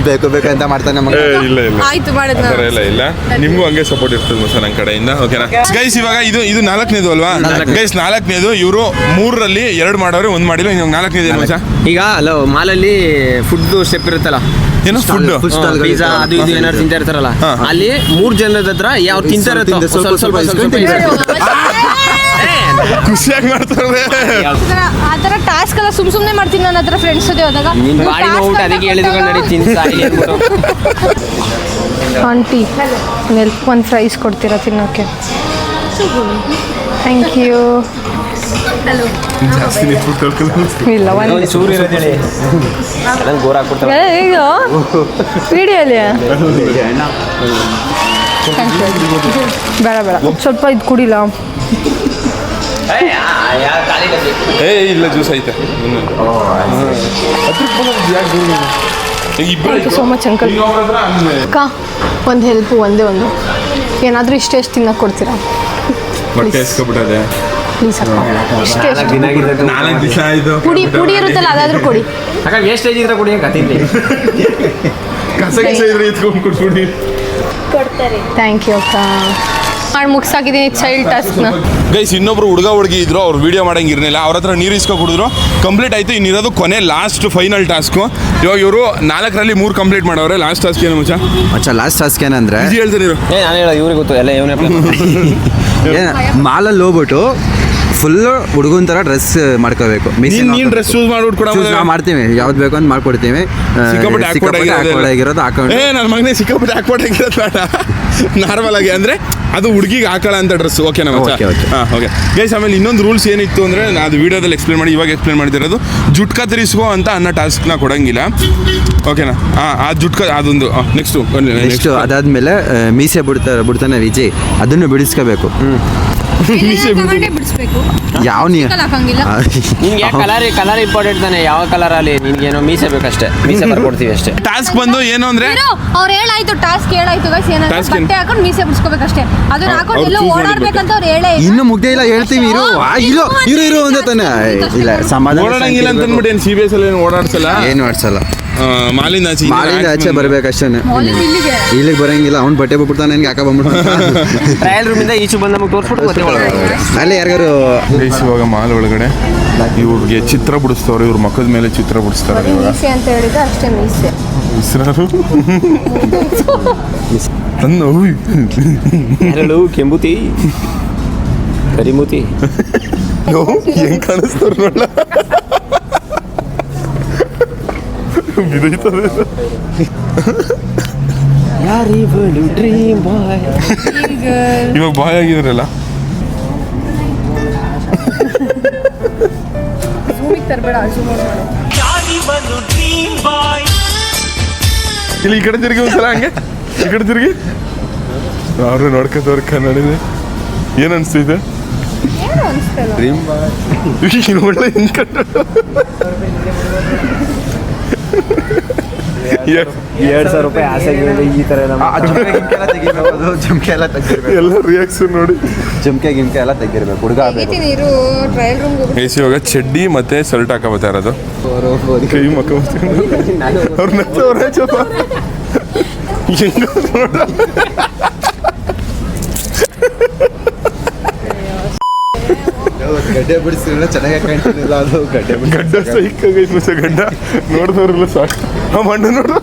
ಬೇಕು ಬೇಕಂತ ಮಾಡ್ತಾನೆ ಮಗ. ಇಲ್ಲ ಇಲ್ಲ ಆಯ್ತು ಮಾಡಿದ್ನ. ಇಲ್ಲ ಇಲ್ಲ, ನಿಮ್ಗೂ ಹಂಗೆ ಸಪೋರ್ಟ್ ಇರ್ತದೆ ಮಸ ನನ್ನ ಕಡೆಯಿಂದ. ಓಕೆನಾ ಗೈಸ್? ಇವಾಗ ಇದು 4ನೇದು ಅಲ್ವಾ ಗೈಸ್? 4ನೇದು. ಇವರು 3ರಲ್ಲಿ 2 ಮಾಡೋರು, 1 ಮಾಡಿಲ್ಲ. ಇವಾಗ 4ನೇದು ಮಸ. ಈಗ ಅಲ್ಲ ಮಾಲಲ್ಲಿ ಫುಡ್ ಸ್ಟೆಪ್ ಇರುತ್ತಲ್ಲ, ಏನು ಫುಡ್ ಪಿಜ್ಜಾ ಅದು ಇದು ಏನಾದ್ರು ತಿಂತಾ ಇರ್ತಾರಲ್ಲ, ಅಲ್ಲಿ 3 ಜನದ ಹತ್ರ ಯಾವ ತಿಂತಾ ಇರುತ್ತೋ ಸ್ವಲ್ಪ ಖುಷಿಯಾಗಿ ಮಾಡ್ತಾರೆ. ಆ ಥರ ಟಾಸ್ಕ್ ಎಲ್ಲ ಸುಮ್ಮನೆ ಮಾಡ್ತೀನಿ ನನ್ನ ಹತ್ರ ಫ್ರೆಂಡ್ಸ್ ಜೊತೆ ಹೋದಾಗ. ನಿನ್ ಬಾಡಿ ನೋಡ್ಬಿಟ್ಟು ಅದಕ್ಕೆ ಹೇಳಿದ್ರು ನಡಿ ತಿಂತಾ ಆಂಟಿ ಒಂದು ಫ್ರೈಸ್ ಕೊಡ್ತೀರಾ ತಿನ್ನೋಕ್ಕೆ? Thank you. ಇಲ್ಲ ಒಂದು ಚೂರು ಇರೋದೇಳಿ ನಂಗೆ ಗೋರ್ ಹಾಕ್ಬಿಡ್ತಾರೆ ಇದು ವಿಡಿಯೋಲಿ. ಬೇಡ ಬೇಡ, ಸ್ವಲ್ಪ ಇದು ಕುಡಿಲ್ಲ. ಇಲ್ಲ ಜ್ಯೂಸ್ ಐತೆ. So much uncle. ಅಕ್ಕ ಒಂದು ಹೆಲ್ಪ್, ಒಂದೇ ಒಂದು ಏನಾದರೂ ಇಷ್ಟೇ ತಿನ್ನಕ್ಕೆ ಕೊಡ್ತೀರಾ ಎಸ್ಕೊಬಿಟ್ಟದೆ ಪ್ಲೀಸ್ ಅಕ್ಕ? ಇಷ್ಟೇ 4 ದಿವಸ ಆಯ್ತು. ಪುಡಿ ಇರುತ್ತಲ್ಲ ಅದಾದರೂ ಕೊಡಿ. ಅಕ್ಕ ವೇಸ್ಟೇಜ್ ಇದ್ರೆ ಕೊಡಿ ಕತ್ತಿದ್ದೆ. ಕಸ ಇದ್ರೆ ಎತ್ಕೊಂಡು ಕೊಟ್ಬಿಡಿ. ಥ್ಯಾಂಕ್ ಯು ಅಕ್ಕ. ಮಾಡಿ ಮುಗಿಸಾಕಿದ್ದೀನಿ ಚೈಲ್ಡ್ ಟಾಸ್ಕ್ನ. ಗೈಸ್ ಇನ್ನೊಬ್ರು ಹುಡುಗಿ ಇದ್ರು, ಅವ್ರು ವಿಡಿಯೋ ಮಾಡಂಗೆ ಇರಲಿಲ್ಲ. ಅವ್ರ ಹತ್ರ ನೀರು ಇಸ್ಕೊ ಕುಡಿದ್ರು, ಕಂಪ್ಲೀಟ್ ಆಯ್ತು. ಇನ್ನಿರೋದು ಕೊನೆ ಲಾಸ್ಟ್ ಫೈನಲ್ ಟಾಸ್ಕು. ಇವಾಗ ಇವರು 4ರಲ್ಲಿ 3 ಕಂಪ್ಲೀಟ್ ಮಾಡವ್ರೆ. ಲಾಸ್ಟ್ ಟಾಸ್ಕ್ ಏನು ಮಚ್ಚ? ಅಚ್ಚಾ ಲಾಸ್ಟ್ ಟಾಸ್ಕ್ ಏನಂದ್ರೆ ಹೇಳ್ತಾರೆ ಇವರು. ನಾನು ಹೇಳೋ ಇವ್ರಿಗೆ ಗೊತ್ತು ಎಲ್ಲ ಇವನೇ. ಮಾಲಲ್ಲಿ ಹೋಗ್ಬಿಟ್ಟು ಫುಲ್ ಹುಡುಗನ ಥರ ಡ್ರೆಸ್ ಮಾಡ್ಕೋಬೇಕು. ನೀನು ಡ್ರೆಸ್ ಚೂಸ್ ಮಾಡ್ಬಿಟ್ಟು ನಾವು ಮಾಡ್ತೀವಿ, ಯಾವ್ದು ಬೇಕು ಅಂತ ಮಾಡ್ಕೊಡ್ತೀವಿ. ಸಿಕ್ಕಾಪಟ್ಟೆ ಹಾಕೊಂಡು ನನ್ನ ಮಗನೇ ಸಿಕ್ಕಾಪಟ್ಟೆ ಹಾಕ್ಬೋಟಾಗಿರೋದು ಬೇಡ. ನಾರ್ಮಲ್ ಆಗಿ ಅಂದರೆ ಅದು ಹುಡುಗಿಗೆ ಹಾಕಳ ಅಂತ ಡ್ರೆಸ್. ಓಕೆನಾ ಮಚ್ಚ? Okay, okay. ಹಾಂ ಓಕೆ ಗೈಸ್. ಆಮೇಲೆ ಇನ್ನೊಂದು ರೂಲ್ಸ್ ಏನಿತ್ತು ಅಂದರೆ ಅದು ವೀಡಿಯೋದಲ್ಲಿ ಎಕ್ಸ್ಪ್ಲೇನ್ ಮಾಡಿ, ಇವಾಗ ಎಕ್ಸ್ಪ್ಲೇನ್ ಮಾಡಿದಿರೋದು ಜುಟ್ ಕತ್ತರಿಸ್ಕೋ ಅಂತ ಅನ್ನೋ ಟಾಸ್ಕ್ನ ಕೊಡೋಂಗಿಲ್ಲ. ಓಕೆನಾ? ಹಾಂ ಆ ಜುಟ್ ಅದೊಂದು ನೆಕ್ಸ್ಟ್ ಅದಾದ್ಮೇಲೆ ಮೀಸೆ ಬಿಡ್ತಾನೆ ವಿಜಯ್, ಅದನ್ನು ಬಿಡಿಸ್ಕೋಬೇಕು. ಬಿಡಿಸ್ಬೇಕು. ಯಾವ ನೀ ಹಾಕಂಗಿಲ್ಲ. ನಿನ್ಗೆ ಕಲರ್ ಇಂಪಾರ್ಟೆಂಟ್ ತಾನೆ. ಯಾವ ಕಲರ್ ಅಲ್ಲಿ ನಿನ್ಗೇನೋ ಮೀಸೆ ಬೇಕಷ್ಟೇ, ಮೀಸೆ ಬರ್ಕೊಡ್ತೀವಿ ಅಷ್ಟೇ. ಟಾಸ್ಕ್ ಬಂದು ಏನು ಅಂದರೆ ಅವ್ರು ಹೇಳಾಯ್ತು, ಟಾಸ್ಕ್ ಹೇಳಾಯ್ತು ಗೈಸ್, ಏನಂದ್ರೆ Task ಏನು? ಬಟ್ಟೆ ಹಾಕೊಂಡು ಮೀಸೆ ಬಿಡಿಸ್ಕೋಬೇಕಷ್ಟೇ. ಅದನ್ನ ಹಾಕೊಂಡು ಎಲ್ಲ ಓಡಾಡ್ಬೇಕಂತ ಅವ್ರು ಹೇಳೇ ಇಲ್ಲ. ಇನ್ನು ಮುಗ್ದೇ ಇಲ್ಲ, ಹೇಳ್ತೀವಿ ಇರು ಇರು ಅಂತ ತಾನೆ. ಇಲ್ಲ ಸಮಾಧಾನ ಓಡಾಡಂಗಿಲ್ಲ ಅಂತ ಅಂದ್ಬಿಟ್ಟು ಏನು CBS ಅಲ್ಲಿ ಏನು ಓಡಾಡ್ಸಲ್ಲ, ಏನು ಆಡ್ಸಲ್ಲ. ಮಾಲಿಂದ ಆಚೆ ಬರ್ಬೇಕಷ್ಟೇ. ಇಲ್ಲಿಗೆ ಬರಂಗಿಲ್ಲ, ಅವ್ನು ಬಟ್ಟೆ ಬಿಟ್ಬಿಡ್ತಾನೆ, ನನಗೆ ಹಾಕ ಬಂದ್ಬಿಡ್ತಾನೆ. ಟ್ರಯಲ್ ರೂಮಿಂದ ಈಚೆ ಬಂದು ನಮಗೆ ತೋರಿಸ್ಬಿಟ್ಟು ಗೊತ್ತೇ ಒಳಗೆ ಅಲ್ಲಿ ಯಾರಿಗಾರು ಇವಾಗ ಮಾಲ್ ಒಳಗಡೆ ಇವ್ರಿಗೆ ಚಿತ್ರ ಬಿಡಿಸ್ತವ್ರೆ, ಇವ್ರ ಮಕ್ಕದ ಮೇಲೆ ಚಿತ್ರ ಬಿಡಿಸ್ತಾರೆ. ಇವಾಗ ಮೀಸೆ ಅಂತ ಹೇಳಿದ್ರೆ ಅಷ್ಟೇ ಮೀಸೆ. ಹೆಸರು ಎರಡು ಕೆಂಬುತಿ ಕರಿಮೂತಿ ಹೆಂಗ್ ಕಾಣಿಸ್ತಾರ ನೋಡ. ಇವಾಗ ಬಾಯ್ ಆಗಿದ್ರಲ್ಲ. ಇಲ್ಲಿ ಈ ಕಡೆ ತಿರುಗಿ ಒಂದ್ಸಲ, ಹಂಗೆ ಈ ಕಡೆ ತಿರುಗಿ. ಅವ್ರು ನೋಡ್ಕೊತವ್ರ ಕನ್ನಡಿದೆ. ಏನ್ ಅನ್ಸ್ತಿದೆ? ಒಳ್ಳೆ ಹಿಂಗ್ ಕಟ್ಟ 2,000 ರೂಪಾಯಿ ಆಸೆ ಈ ತರ ಜುಮ್ಕೆ ಎಲ್ಲ ತೆಗಿರ್ಬೇಕು, ಎಲ್ಲ ರಿಯಾಕ್ಷನ್ ನೋಡಿ. ಜುಮ್ಕೆ ಗಿಮ್ಕೆ ಎಲ್ಲ ತೆಗಿರ್ಬೇಕು. ಹುಡುಗ ಟ್ರಯಲ್ ರೂಮ್ ಇವಾಗ ಚಡ್ಡಿ ಮತ್ತೆ ಶರ್ಟ್ ಹಾಕ ಬರ್ತಾ ಇರೋದು, ಕೈ ಮಕ್ಕ ಅವ್ರ ನಚ್ಚವ್ರ ಗಡ್ಡೆ ಬಿಡಿಸಿದ್ರೆ ಚೆನ್ನಾಗಿ ಕಾಣ್ತಿಲ್ಲ. ಅದು ಗಡ್ಡ ಸೈಕಾಗೈತೆ ಗಡ್ಡ ನೋಡಿದವ್ರೆಲ್ಲ ಸಾಕು. ಆ ಮಣ್ಣ ನೋಡು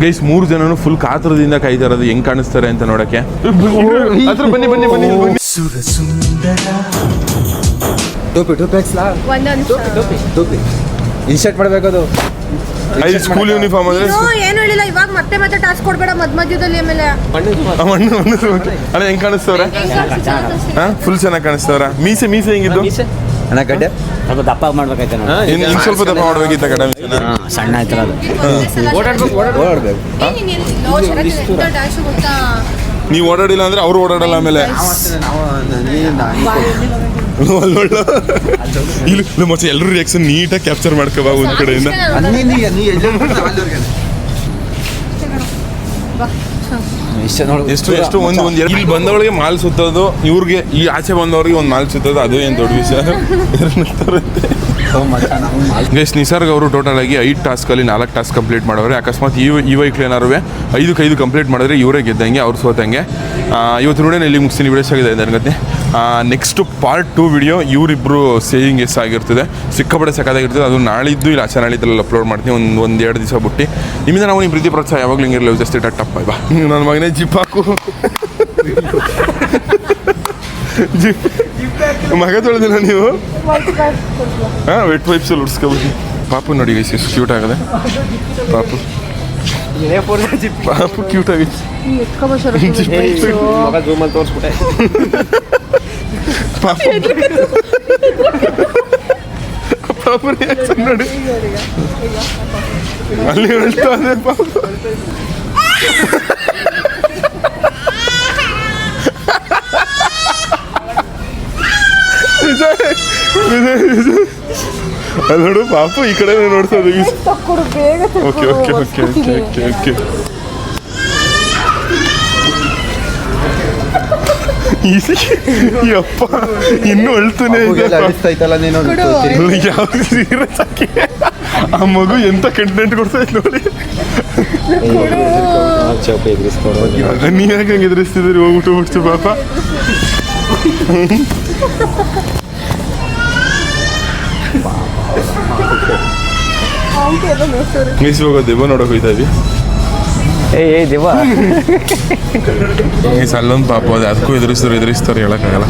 ಗೈಸ್. 3 ಜನನು ಫುಲ್ ಕಾತರದಿಂದ ಕಾಯ್ತಾ ಇರೋದು ಹೆಂಗ್ ಕಾಣಿಸ್ತಾರೆ ಅಂತ ನೋಡಕ್ಕೆ. ಹತ್ರ ಬನ್ನಿ ಬನ್ನಿ ಬನ್ನಿ ಬನ್ನಿ. ಟೋಪಿ ಇನ್ಶರ್ಟ್ ಮಾಡ್ಬೇಕು. ಅದು ಸ್ಕೂಲ್ ಯೂನಿಫಾರ್ಮ್ ಅಂದ್ರೆ ಏನು ಹೇಳಿಲ್ಲ. ಇವಾಗ ಮತ್ತೆ ಟಾಸ್ಕ್ ಕೊಡ್ಬೇಡ ಮಧ್ಯದಲ್ಲಿ. ಆಮೇಲೆ ಮಣ್ಣು ಅಣ್ಣ ಹೆಂಗ್ ಕಾಣಿಸ್ತವ್ರ? ಫುಲ್ ಚೆನ್ನಾಗಿ ಕಾಣಿಸ್ತವ್ರ. ಮೀಸೆ ಹೆಂಗಿದ್ದು ಅಣ್ಣ? ಗಡ್ಡೆ ಸ್ವಲ್ಪ ದಪ್ಪ ಮಾಡ್ಬೇಕಾಯ್ತು. ಇನ್ ಸ್ವಲ್ಪ ದಪ್ಪ ಮಾಡ್ಬೇಕಿತ್ತ ಗಡ್ಡ ಸಣ್ಣ ಆಯ್ತಲ್ಲ ಅದು. ಓಡಾಡ್ಬೇಕು. ನೀವು ಓಡಾಡಿಲ್ಲ ಅಂದ್ರೆ ಅವ್ರು ಓಡಾಡಲ್ಲ. ಆಮೇಲೆ ಇಲ್ಲ ಮತ್ತೆ ಎಲ್ಲರೂ ರಿಯಾಕ್ಷನ್ ನೀಟಾಗಿ ಕ್ಯಾಪ್ಚರ್ ಮಾಡ್ಕೋಬಾ ಒಂದ್ ಕಡೆಯಿಂದ. ಎಷ್ಟು ಒಂದು ಇಲ್ಲಿ ಬಂದವಳಿಗೆ ಮಾಲ್ ಸುತ್ತೋದು, ಇವ್ರಿಗೆ ಈ ಆಚೆ ಬಂದವ್ರಿಗೆ ಒಂದು ಮಾಲ್ ಸುತ್ತೋದು, ಅದು ಏನು ದೊಡ್ಡ ವಿಷಯ. ಗೈಸ್ ನಿಸರ್ಗ ಅವರು ಟೋಟಲ್ ಆಗಿ 5 ಟಾಸ್ಕಲ್ಲಿ 4 ಟಾಸ್ಕ್ ಕಂಪ್ಲೀಟ್ ಮಾಡೋರೆ. ಅಕಸ್ಮಾತ್ ಈ ವೈಕ್ಲ್ ಏನಾರು 5 ಕಂಪ್ಲೀಟ್ ಮಾಡಿದ್ರೆ ಇವರೇ ಗೆದ್ದಂಗೆ, ಅವ್ರು ಸೋತಂಗೆ. ಇವತ್ತು ನೋಡಿ ಇಲ್ಲಿ ಮುಗಿಸ್ತೀನಿ. ವಿಡಿಯೋ ಆಗಿದೆ ನನಗತ್ತೆ. ನೆಕ್ಸ್ಟ್ ಪಾರ್ಟ್ 2 ವಿಡಿಯೋ ಇವರಿಬ್ಬರು ಸೇಯಿಂಗ್ ಎಸ್ ಆಗಿರ್ತದೆ, ಸಿಕ್ಕಾಪಟ್ಟೆ ಸಕ್ಕದಾಗಿರ್ತದೆ. ಅದು ನಾಳಿದ್ದು ಇಲ್ಲ ಆಚೆ ನಾಳಿದ್ರಲ್ಲಿ ಅಪ್ಲೋಡ್ ಮಾಡ್ತೀನಿ, ಒಂದು 2 ದಿವಸ ಬಿಟ್ಟು. ನಿಮ್ಮಿಂದ ನಾವು ನಿಮ್ಮ ಪ್ರೀತಿ ಪ್ರೋತ್ಸಾಹ ಯಾವಾಗಲೂ ಹಿಂಗಿರಲಿ. ಜಸ್ಟ್ ಟಪ್ ಬಾ ನನ್ನ ಮಗನೇ ಜಿಪ್ ಹಾಕು. ಜಿಪ್ ಮಗ ತೊಳೆದಿಲ್ಲ ನೀವು? ಹಾಂ ವೆಟ್ ವೈಪ್ಸಲ್ಲಿ ಉಡ್ಸ್ಕೊಬಿಡಿ. ಪಾಪು ನೋಡಿ ಗೈಸ್ ಎಷ್ಟು ಕ್ಯೂಟ್ ಆಗದೆ. ಪಾಪು ಕ್ಯೂಟ್ ಆಗಿದೆ. ತೋರಿಸ್ಬಿಟ್ಟೆ. ಪಾಪು ರಿಯಾಕ್ಷನ್ ನೋಡಿ ಅಲ್ಲಿ ಹೇಳ್ತಾ ಇದೆ ಪಾಪು. ಅದು ನೋಡು ಪಾಪು ಈ ಕಡೆ ನೋಡ್ಸೋದು. Okay okay okay okay okay okay ಯಪ್ಪ ಇನ್ನು ಅಳ್ತಾನೆ ಯಾವ ಸೀರಿಯಸ್ ಆಗಿ. ಆ ಮಗು ಎಂತ ಕಂಟೆಂಟ್ ಕೊಡ್ತಾ ಇತ್ತು ನೋಡಿ. ನೀ ಯಾಕೆ ಹಂಗೆ ಎದುರಿಸ್ತಿದ್ರಿ? ಹೋಗ್ಬಿಟ್ಟು ಪಾಪ. ಹೋಗೋ ದೆವ್ವ ನೋಡಕ್ ಹೋಯ್ತಾ ಇದ್ವಿ. ದೇವ ಅಲ್ಲೊಂದು ಪಾಪ ಅದು ಅದಕ್ಕೂ ಎದುರಿಸ್ತಾರೆ ಹೇಳಕ್ಕಾಗಲ್ಲ.